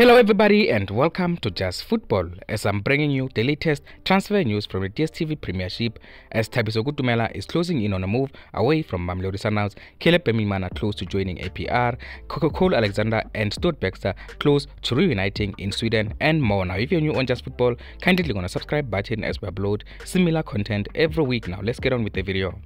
Hello everybody and welcome to Just Football, as I'm bringing you the latest transfer news from the DStv Premiership, as Thabiso Kutumela is closing in on a move away from Mamelodi Sundowns, Caleb Bemimana close to joining APR, Cole Alexander and Stuart Baxter close to reuniting in Sweden, and more. Now if you're new on Just Football, kindly click on the subscribe button as we upload similar content every week. Now let's get on with the video.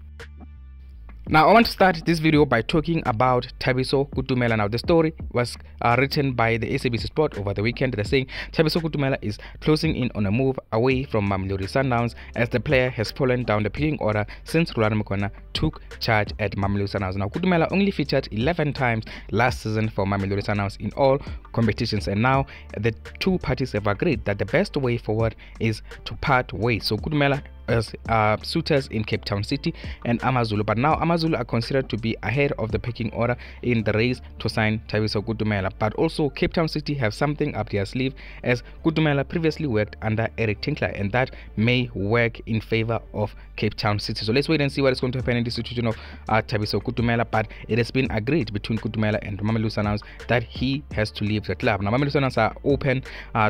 Now I want to start this video by talking about Thabiso Kutumela. Now the story was written by the SABC Sport over the weekend. They're saying Thabiso Kutumela is closing in on a move away from Mamelodi Sundowns, as the player has fallen down the pecking order since Rolando Mokoena took charge at Mamelodi Sundowns. Now Kutumela only featured 11 times last season for Mamelodi Sundowns in all competitions, and now the two parties have agreed that the best way forward is to part ways. So Kutumela as suitors in Cape Town City and Amazulu, but now Amazulu are considered to be ahead of the pecking order in the race to sign Thabiso Kutumela. But also Cape Town City have something up their sleeve, as Kutumela previously worked under Eric Tinkler, and that may work in favor of Cape Town City. So let's wait and see what is going to happen in the situation of Thabiso Kutumela. But it has been agreed between Kutumela and Mamelodi Sundowns that he has to leave the club. Now Mamelodi Sundowns are open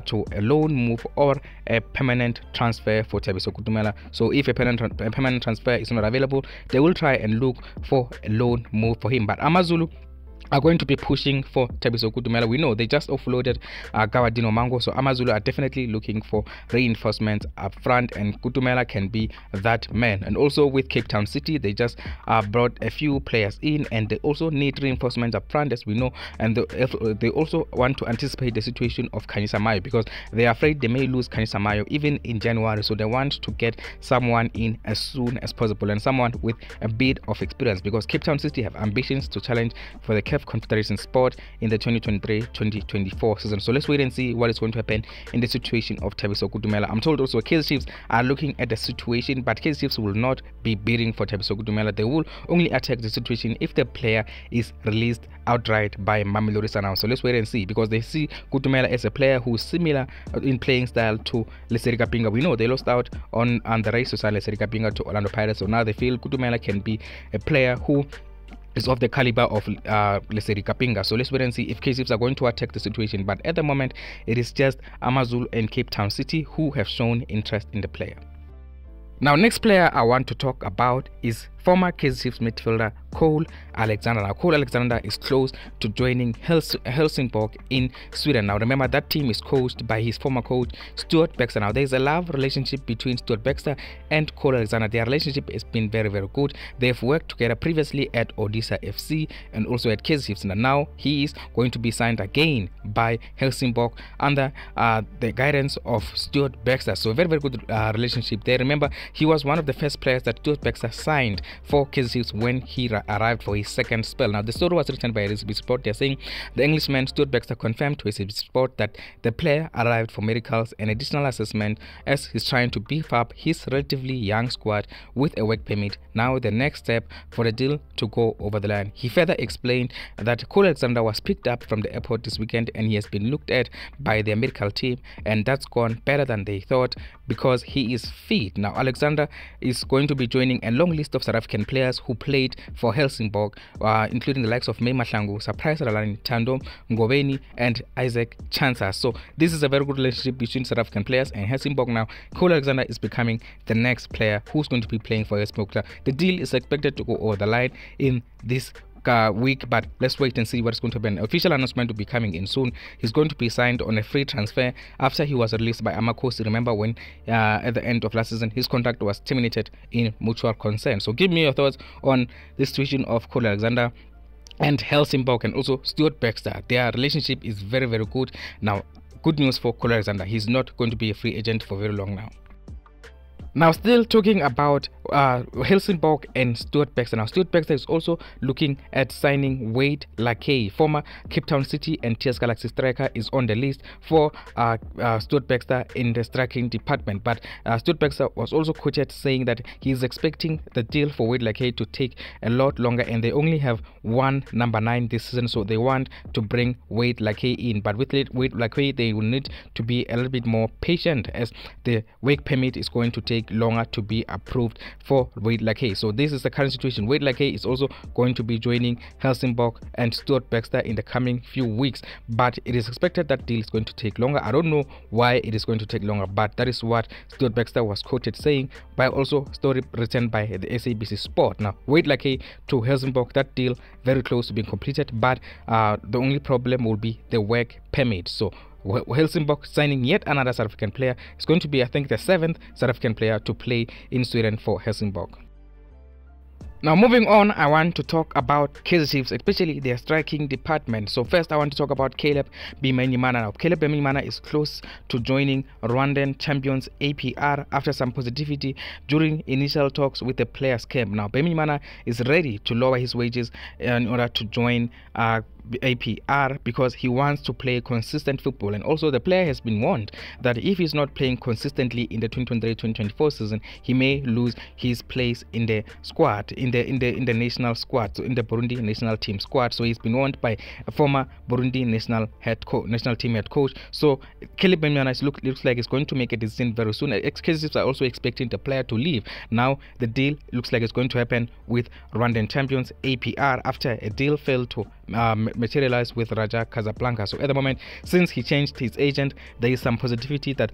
to a loan move or a permanent transfer for Thabiso Kutumela. So if a permanent transfer is not available, they will try and look for a loan move for him. But Amazulu are going to be pushing for Thabiso Kutumela. We know they just offloaded Gawadino Mango, so Amazulu are definitely looking for reinforcements up front, and Kutumela can be that man. And also with Cape Town City, they just brought a few players in, and they also need reinforcements up front, as we know. And they also want to anticipate the situation of Kaizer Mayo, because they are afraid they may lose Kaizer Mayo even in January. So they want to get someone in as soon as possible, and someone with a bit of experience, because Cape Town City have ambitions to challenge for the CAF Confederation spot in the 2023-2024 season. So let's wait and see what is going to happen in the situation of Thabiso Kutumela. I'm told also KaizerChiefs are looking at the situation, but KaizerChiefs will not be bidding for Thabiso Kutumela. They will only attack the situation if the player is released outright by Mamelodi Sundowns. So let's wait and see, because they see Kutumela as a player who is similar in playing style to Lesedi Kapinga. We know they lost out on the race to sign Lesedi Kapinga to Orlando Pirates, so now they feel Kutumela can be a player who is of the caliber of Lesedi Kapinga. So let's wait and see if KaizerChiefs are going to attack the situation. But at the moment, it is just Amazulu and Cape Town City who have shown interest in the player. Now, next player I want to talk about is former KaizerChiefs midfielder Cole Alexander. Now, Cole Alexander is close to joining Helsingborg in Sweden. Now, remember that team is coached by his former coach Stuart Baxter. Now, there is a love relationship between Stuart Baxter and Cole Alexander. Their relationship has been very, very good. They've worked together previously at Odisha FC and also at KaizerChiefs. And now he is going to be signed again by Helsingborg under the guidance of Stuart Baxter. So, a very, very good relationship there. Remember, he was one of the first players that Stuart Baxter signed for KaizerChiefs when he arrived for his second spell. Now the story was written by SABC Sport. They're saying the Englishman Stuart Baxter confirmed to SABC Sport that the player arrived for medicals and additional assessment, as he's trying to beef up his relatively young squad with a work permit. Now the next step for the deal to go over the line. He further explained that Cole Alexander was picked up from the airport this weekend, and he has been looked at by their medical team, and that's gone better than they thought, because he is fit. Now Alexander is going to be joining a long list of South African players who played for Helsingborg, including the likes of May Mahlangu, Surprise Ralani, Tando Ngobeni and Isaac Chansa. So this is a very good relationship between South African players and Helsingborg. Now Cole Alexander is becoming the next player who's going to be playing for Helsingborg. The deal is expected to go over the line in this week, but let's wait and see what's going to happen. Official announcement will be coming in soon. He's going to be signed on a free transfer after he was released by Amakosi. Remember when at the end of last season his contract was terminated in mutual consent. So give me your thoughts on the situation of Cole Alexander and Helsingborg, and also Stuart Baxter. Their relationship is very, very good. Now, good news for Cole Alexander, he's not going to be a free agent for very long now. Now, still talking about Helsingborg and Stuart Baxter. Now, Stuart Baxter is also looking at signing Lyle Lakay, former Cape Town City and TS Galaxy striker, is on the list for Stuart Baxter in the striking department. But Stuart Baxter was also quoted saying that he is expecting the deal for Lyle Lakay to take a lot longer, and they only have one number 9 this season, so they want to bring Lyle Lakay in. But with Lyle Lakay, they will need to be a little bit more patient, as the work permit is going to take take longer to be approved for Lyle Lakay. So this is the current situation. Lyle Lakay is also going to be joining Helsingborg and Stuart Baxter in the coming few weeks, but it is expected that deal is going to take longer. I don't know why it is going to take longer, but that is what Stuart Baxter was quoted saying by also story written by the SABC Sport. Now, Lyle Lakay to Helsingborg, that deal very close to being completed, but the only problem will be the work permit. So Helsingborg signing yet another South African player. Is going to be, I think, the 7th South African player to play in Sweden for Helsingborg. Now, moving on, I want to talk about KaizerChiefs, especially their striking department. So first, I want to talk about Caleb Bimenyimana. Now, Caleb Bimenyimana is close to joining Rwandan champions APR after some positivity during initial talks with the players' camp. Now, Bimenyimana is ready to lower his wages in order to join APR because he wants to play consistent football, and also the player has been warned that if he's not playing consistently in the 2023-2024 season, he may lose his place in the squad, in the national squad, so in the Burundi national team squad. So he's been warned by a former Burundi national team head coach. So Caleb Bimenyimana looks like he's going to make a decision very soon. KaizerChiefs are also expecting the player to leave. Now the deal looks like it's going to happen with Rwandan champions APR after a deal failed to materialize with Raja Casablanca. So at the moment, since he changed his agent, there is some positivity that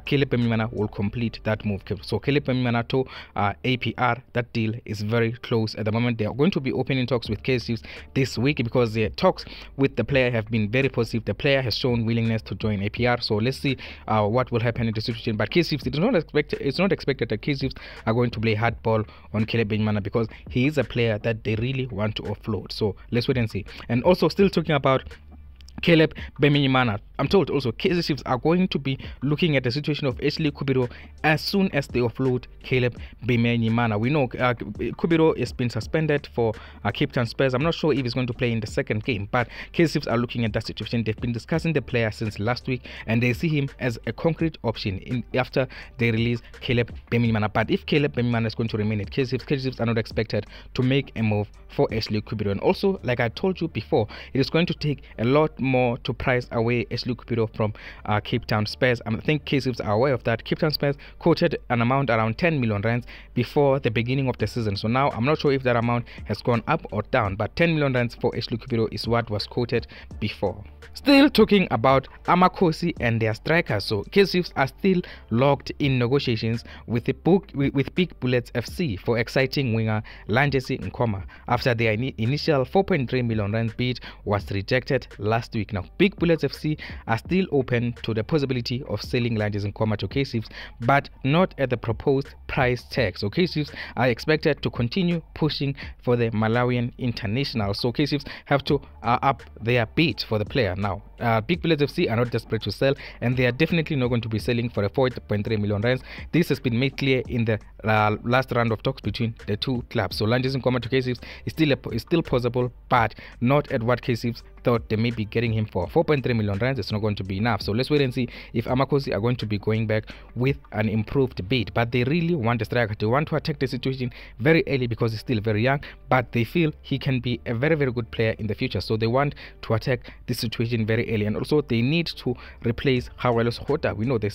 Caleb Bimenyimana will complete that move. So Caleb Bimenyimana to APR, that deal is very close at the moment. They are going to be opening talks with KaizerChiefs this week because the talks with the player have been very positive. The player has shown willingness to join APR. So let's see what will happen in the situation. But KaizerChiefs, it's not expected that KaizerChiefs are going to play hardball on Caleb Bimenyimana because he is a player that they really want to offload. So let's wait and see. And also, still talking about Caleb Bimenyimana, I'm told also KaizerChiefs are going to be looking at the situation of Ashley Kubiro as soon as they offload Caleb Bimenyimana. We know Kubiro has been suspended for Cape Town Spurs. I'm not sure if he's going to play in the second game, but KaizerChiefs are looking at that situation. They've been discussing the player since last week, and they see him as a concrete option after they release Caleb Bimenyimana. But if Caleb Bimenyimana is going to remain at KaizerChiefs are not expected to make a move for Ashley Kubiro. And also, like I told you before, it is going to take a lot more to price away Ashley Kubiro from Cape Town Spurs. I think KaizerChiefs are aware of that. Cape Town Spurs quoted an amount around 10 million rands before the beginning of the season. So now I'm not sure if that amount has gone up or down, but 10 million rands for Ashley Kubiro is what was quoted before. Still talking about Amakosi and their strikers. So KaizerChiefs are still locked in negotiations with Big Bullets FC for exciting winger Lanjesi Nkoma after their initial 4.3 million rand bid was rejected last week. Now, Big Bullets FC are still open to the possibility of selling Lanjesi Nkoma to KaizerChiefs, but not at the proposed price tag. So KaizerChiefs are expected to continue pushing for the Malawian international. So KaizerChiefs have to up their bid for the player. Now, Big Bullets FC are not desperate to sell, and they are definitely not going to be selling for a 4.3 million rands. This has been made clear in the last round of talks between the two clubs. So Lanjesi Nkoma to KaizerChiefs is still possible, but not at what KaizerChiefs thought they may be getting him for. 4.3 million rands is not going to be enough. So let's wait and see if Amakosi are going to be going back with an improved bid. But they really want a striker. They want to attack the situation very early because he's still very young, but they feel he can be a very good player in the future. So they want to attack this situation very early, and also they need to replace Hawelos Hota. We know they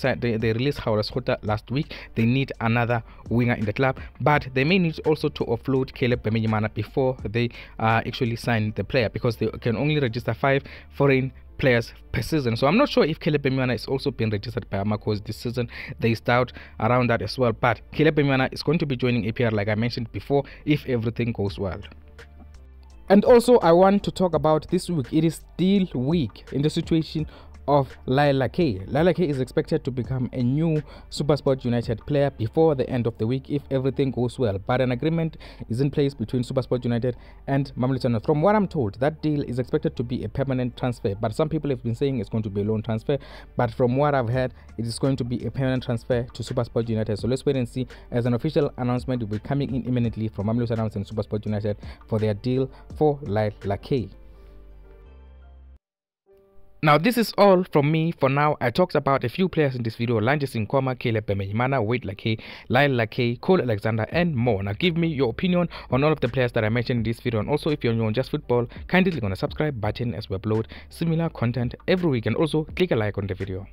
released Hawelos Hota last week. They need another winger in the club, but they may need also to offload Caleb Bimenyimana before they actually sign the player, because they can only register 5 foreign players per season. So I'm not sure if Caleb Bimenyimana is also being registered by Amakosi this season. There is doubt around that as well, but Caleb Bimenyimana is going to be joining APR like I mentioned before if everything goes well. And also, I want to talk about this week. It is still weak in the situation of Lyle Lakay. Lyle Lakay is expected to become a new SuperSport United player before the end of the week if everything goes well. But an agreement is in place between SuperSport United and Mamelodi Sundowns. From what I'm told, that deal is expected to be a permanent transfer. But some people have been saying it's going to be a loan transfer. But from what I've heard, it is going to be a permanent transfer to SuperSport United. So let's wait and see, as an official announcement will be coming in imminently from Mamelodi Sundowns and SuperSport United for their deal for Lyle Lakay. Now, this is all from me for now. I talked about a few players in this video: Lanjesi Nkoma, Caleb Bimenyimana, Lyle Lakay, Lyle Lakay, Cole Alexander, and more. Now, give me your opinion on all of the players that I mentioned in this video. And also, if you're new on Just Football, kindly click on the subscribe button as we upload similar content every week. And also, click a like on the video.